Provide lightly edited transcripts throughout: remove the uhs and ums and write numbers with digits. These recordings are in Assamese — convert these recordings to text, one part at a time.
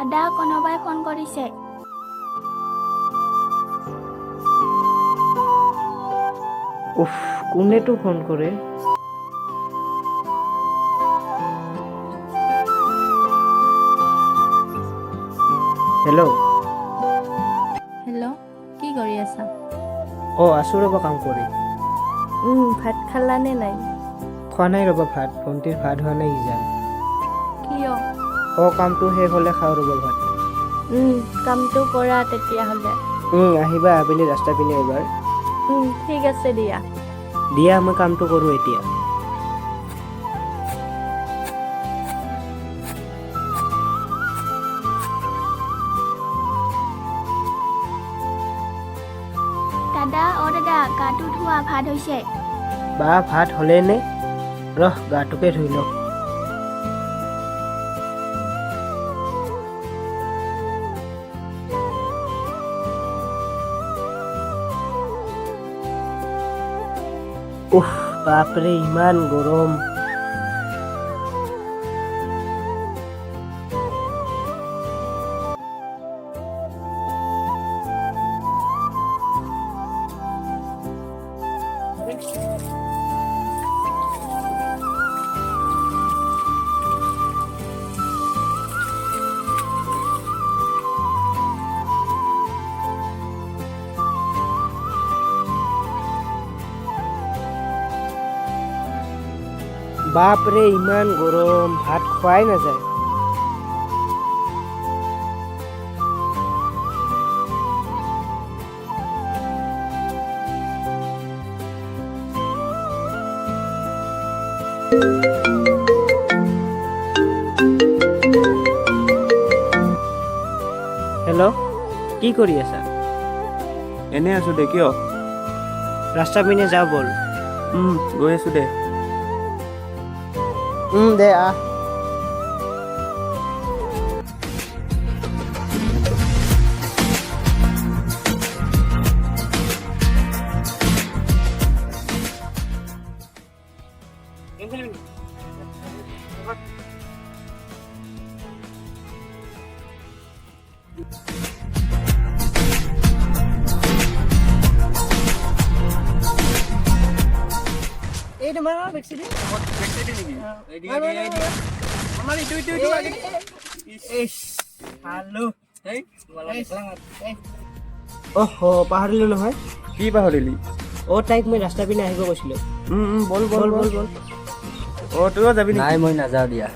দাদা কোনোবাই ফোন কৰিছে। উফ, কোনেটো ফোন কৰে? হেল্ল'। হেল্ল', কি কৰি আছা? আছোঁ ৰ'বা কাম কৰি। ভাত খালানে নাই? খোৱা নাই ৰ'বা ভাত, ভণ্টিৰ ভাত হোৱা নাই কিজান। কিয়? কামটো শেষ হ'লে খাওঁ ৰ'বা ভাত। কামটো কৰা তেতিয়াহ'লে। আহিবা আবেলি ৰাস্তা পিনে এবাৰ। ঠিক আছে দিয়া। দিয়া মই কামটো কৰোঁ এতিয়া। দাদা গাটো ধোৱা, ভাত হৈছে। বা ভাত হ'লে নে? ৰহ গাটোকে ধুই লওঁ। উফ, বাপৰে ইমান গৰম। বাপৰে ইমান গৰম, ভাত খোৱাই নাযায়। হেল্ল', কি কৰি আছা? এনে আছো দে, কিয়? ৰাস্তা পিনে যাওঁ ব'ল। গৈ আছো দে। দে আহ। এই তোমাৰ বেক্সিডি নেকি? পাহৰিলো নহয়। কি পাহৰিলি? তাইক মই ৰাস্তা পিনে আহিব কৈছিলো। বল বল বল বল। তইও যাবি নেকি? নাই, মই নাযাওঁ দিয়া।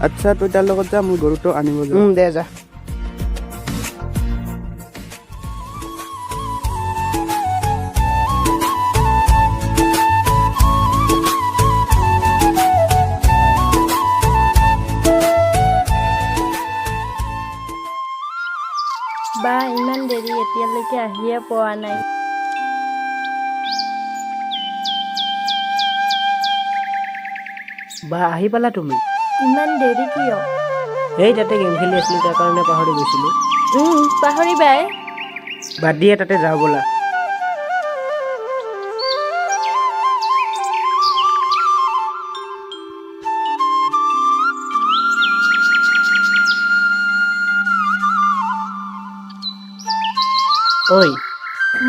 আচ্ছা, তই তাৰ লগত যা, মোৰ গৰুটো আনিব যাওঁ। দে যা। বা ইমান দেৰি, এতিয়ালৈকে আহিয়ে পোৱা নাই। বা আহি পালা তুমি? ইমান দেৰি কিয়? তাতে গেম খেলি আছিলো, তাৰ কাৰণে পাহৰি গৈছিলো। পাহৰিবাই। বাদ দিয়ে তাতে যাওঁ ব'লা।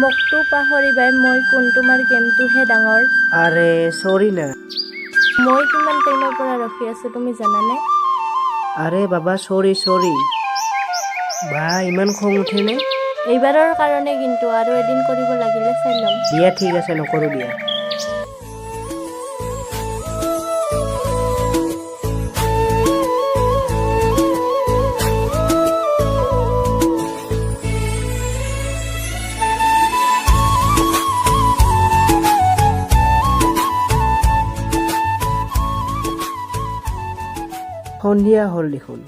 মোকতো পাহৰিবাই, মই কোন তোমাৰ গেমটোহে ডাঙৰ। আৰে চৰি না। মই কিমান টাইমৰ পৰা ৰখি আছো তুমি জানানে? আৰে বাবা চৰি। বা ইমান খং উঠেনে? এইবাৰৰ কাৰণে কিন্তু, আৰু এদিন কৰিব লাগিলে চাই ল'ম। দিয়া ঠিক আছে, নকৰো দিয়া। সন্ধিয়া হ'ল দেখোন।